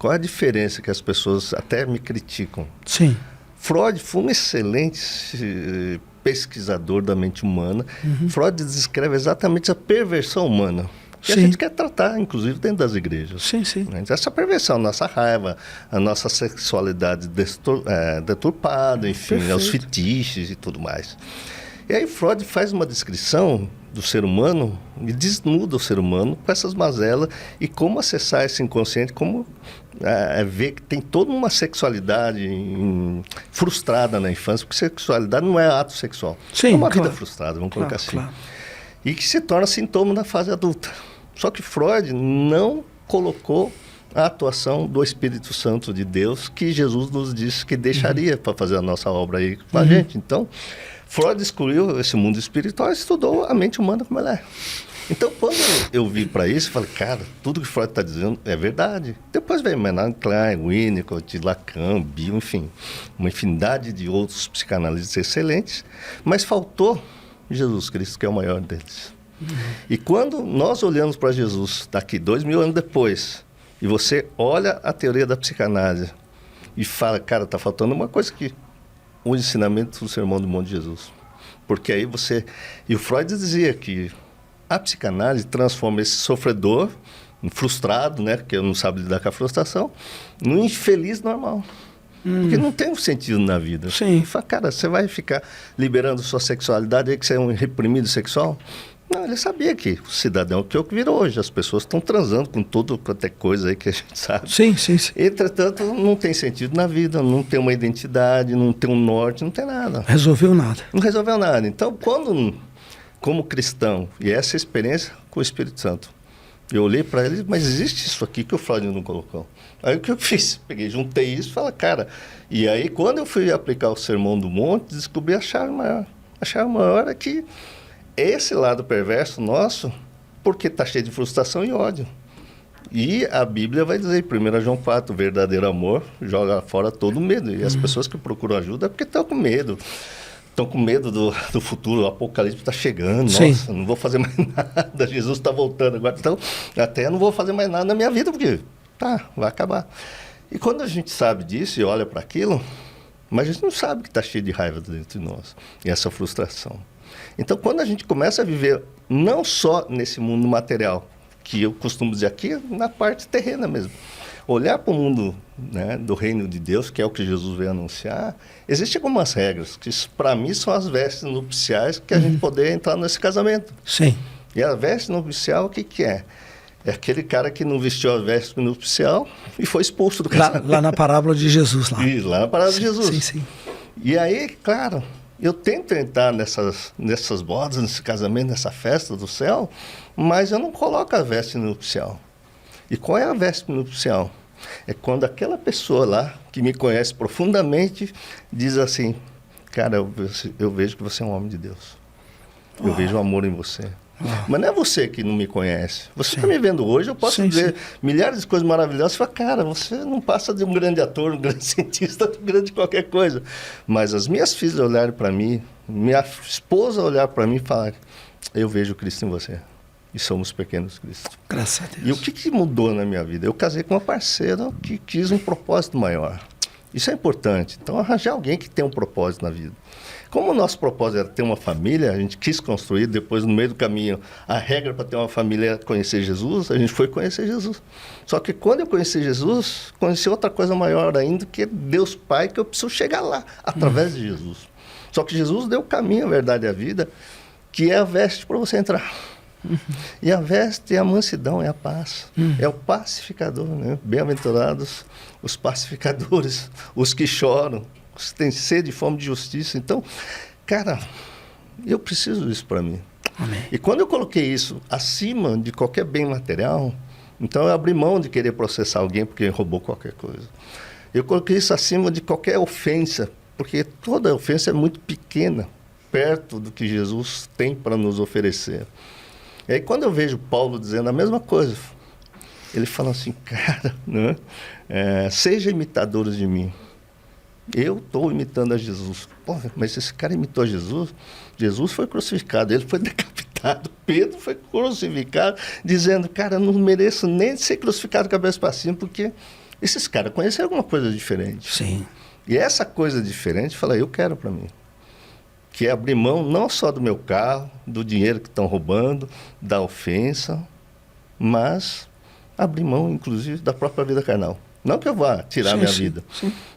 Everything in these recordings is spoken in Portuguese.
qual é a diferença que as pessoas até me criticam? Sim. Freud foi um excelente pesquisador da mente humana. Freud descreve exatamente a perversão humana. Que a gente quer tratar, inclusive, dentro das igrejas. Sim, sim. Essa perversão, a nossa raiva, a nossa sexualidade deturpada, enfim, os fetiches e tudo mais. E aí Freud faz uma descrição do ser humano e desnuda o ser humano com essas mazelas e como acessar esse inconsciente, como ver que tem toda uma sexualidade frustrada na infância, porque sexualidade não é ato sexual. Sim, é uma vida frustrada, vamos colocar assim. Claro. E que se torna sintoma na fase adulta. Só que Freud não colocou a atuação do Espírito Santo de Deus que Jesus nos disse que deixaria para fazer a nossa obra aí com a gente. Então, Freud excluiu esse mundo espiritual e estudou a mente humana como ela é. Então, quando eu vi para isso, eu falei, cara, tudo que Freud está dizendo é verdade. Depois veio Maynard Klein, Winnicott, Lacan, Bill, enfim, uma infinidade de outros psicanalistas excelentes, mas faltou Jesus Cristo, que é o maior deles. E quando nós olhamos para Jesus daqui 2000 anos depois, e você olha a teoria da psicanálise e fala, cara, está faltando uma coisa aqui, o ensinamento do Sermão do Monte de Jesus. Porque aí você... E o Freud dizia que a psicanálise transforma esse sofredor, um frustrado, né, que não sabe lidar com a frustração, num infeliz normal. Porque não tem um sentido na vida. Sim. Você fala, cara, você vai ficar liberando sua sexualidade aí que você é um reprimido sexual? Não, ele sabia que o cidadão que é o que virou hoje. As pessoas estão transando com tudo quanto é coisa aí que a gente sabe. Sim, sim, sim. Entretanto, não tem sentido na vida, não tem uma identidade, não tem um norte, não tem nada. Resolveu nada. Não resolveu nada. Então, quando, como cristão, e essa experiência com o Espírito Santo, eu olhei para ele, mas existe isso aqui que o Freud não colocou. Aí o que eu fiz? Peguei, juntei isso e falei, cara... E aí, quando eu fui aplicar o Sermão do Monte, descobri a chave maior. A chave maior é que esse lado perverso nosso, porque está cheio de frustração e ódio. E a Bíblia vai dizer, 1 João 4, o verdadeiro amor joga fora todo o medo. E as pessoas que procuram ajuda é porque estão com medo. Estão com medo do futuro, o apocalipse está chegando, nossa, não vou fazer mais nada, Jesus está voltando agora, então até não vou fazer mais nada na minha vida, porque vai acabar. E quando a gente sabe disso e olha para aquilo, mas a gente não sabe que está cheio de raiva dentro de nós, e essa frustração. Então, quando a gente começa a viver não só nesse mundo material, que eu costumo dizer aqui, na parte terrena mesmo, olhar para o mundo, né, do reino de Deus, que é o que Jesus veio anunciar, existem algumas regras, que para mim são as vestes nupciais que a gente poder entrar nesse casamento. Sim. E a veste nupcial, o que é? É aquele cara que não vestiu a veste nupcial e foi expulso do casamento. Lá na parábola de Jesus. Lá na parábola de Jesus. Sim, sim. E aí, claro, eu tento entrar nessas bodas, nesse casamento, nessa festa do céu, mas eu não coloco a veste nupcial. E qual é a veste nupcial? É quando aquela pessoa lá, que me conhece profundamente, diz assim, cara, eu vejo que você é um homem de Deus. Eu vejo o amor em você. Mas não é você que não me conhece. Você está me vendo hoje, eu posso dizer milhares de coisas maravilhosas. Você fala, cara, você não passa de um grande ator, um grande cientista, um grande qualquer coisa. Mas as minhas filhas olharem para mim, minha esposa olhar para mim e falar, eu vejo Cristo em você. E somos pequenos Cristo. Graças a Deus. E o que mudou na minha vida? Eu casei com uma parceira que quis um propósito maior. Isso é importante. Então, arranjar alguém que tem um propósito na vida. Como o nosso propósito era ter uma família, a gente quis construir, depois no meio do caminho, a regra para ter uma família era conhecer Jesus, a gente foi conhecer Jesus. Só que quando eu conheci Jesus, conheci outra coisa maior ainda, que é Deus Pai, que eu preciso chegar lá, através de Jesus. Só que Jesus deu o caminho, a verdade e a vida, que é a veste para você entrar. E a veste é a mansidão, é a paz, é o pacificador, né? Bem-aventurados os pacificadores, os que choram, os que têm sede e fome de justiça. Então, cara, eu preciso disso para mim. Amém. E quando eu coloquei isso acima de qualquer bem material, então eu abri mão de querer processar alguém porque roubou qualquer coisa. Eu coloquei isso acima de qualquer ofensa, porque toda ofensa é muito pequena, perto do que Jesus tem para nos oferecer. E aí, quando eu vejo Paulo dizendo a mesma coisa, ele fala assim, cara, né? Seja imitadores de mim. Eu estou imitando a Jesus. Pô, mas esse cara imitou a Jesus? Jesus foi crucificado, ele foi decapitado. Pedro foi crucificado, dizendo, cara, eu não mereço nem ser crucificado cabeça para cima, porque Esses caras conheceram alguma coisa diferente. Sim. E essa coisa diferente, eu falei, eu quero para mim. Que é abrir mão não só do meu carro, do dinheiro que estão roubando, da ofensa, mas abrir mão, inclusive, da própria vida carnal. Não que eu vá tirar minha vida,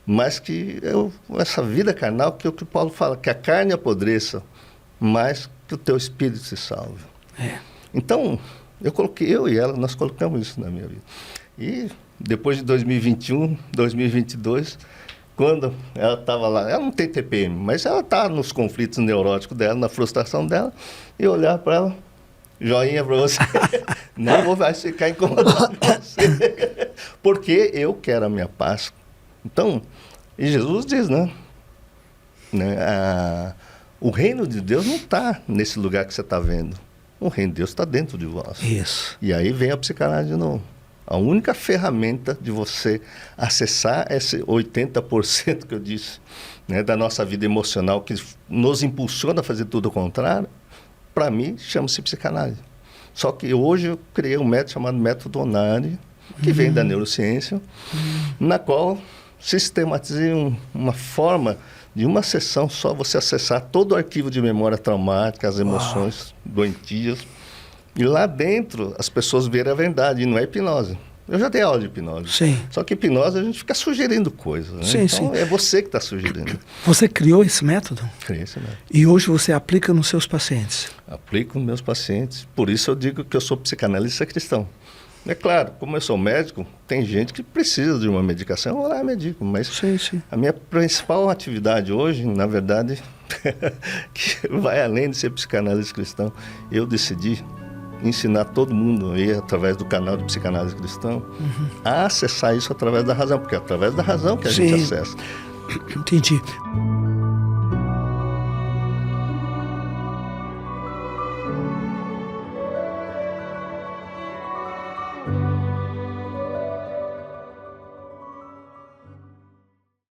mas que essa vida carnal, que é o que Paulo fala, que a carne apodreça, mas que o teu espírito se salve. Então, eu e ela, nós colocamos isso na minha vida. E depois de 2021, 2022, quando ela estava lá, ela não tem TPM, mas ela está nos conflitos neuróticos dela, na frustração dela, e eu olhar para ela, joinha para você, não vou mais ficar incomodado com você, porque eu quero a minha paz. Então, e Jesus diz, né? O reino de Deus não está nesse lugar que você está vendo. O reino de Deus está dentro de vós. Isso. E aí vem a psicanálise de novo. A única ferramenta de você acessar esse 80% que eu disse, né, da nossa vida emocional, que nos impulsiona a fazer tudo o contrário, para mim, chama-se psicanálise. Só que hoje eu criei um método chamado método Onari, que vem da neurociência, na qual sistematizei uma forma de uma sessão só você acessar todo o arquivo de memória traumática, as emoções doentias, e lá dentro as pessoas verem a verdade, e não é hipnose. Eu já dei aula de hipnose. Sim. Só que hipnose a gente fica sugerindo coisas. Né? Sim, então é você que está sugerindo. Você criou esse método? Criei esse método. E hoje você aplica nos seus pacientes? Aplico nos meus pacientes. Por isso eu digo que eu sou psicanalista cristão. É claro, como eu sou médico, tem gente que precisa de uma medicação, eu vou lá e medico. Mas a minha principal atividade hoje, na verdade, que vai além de ser psicanalista cristão, eu decidi ensinar todo mundo aí, através do canal de Psicanálise Cristão, a acessar isso através da razão, porque é através da razão que a gente acessa. Entendi.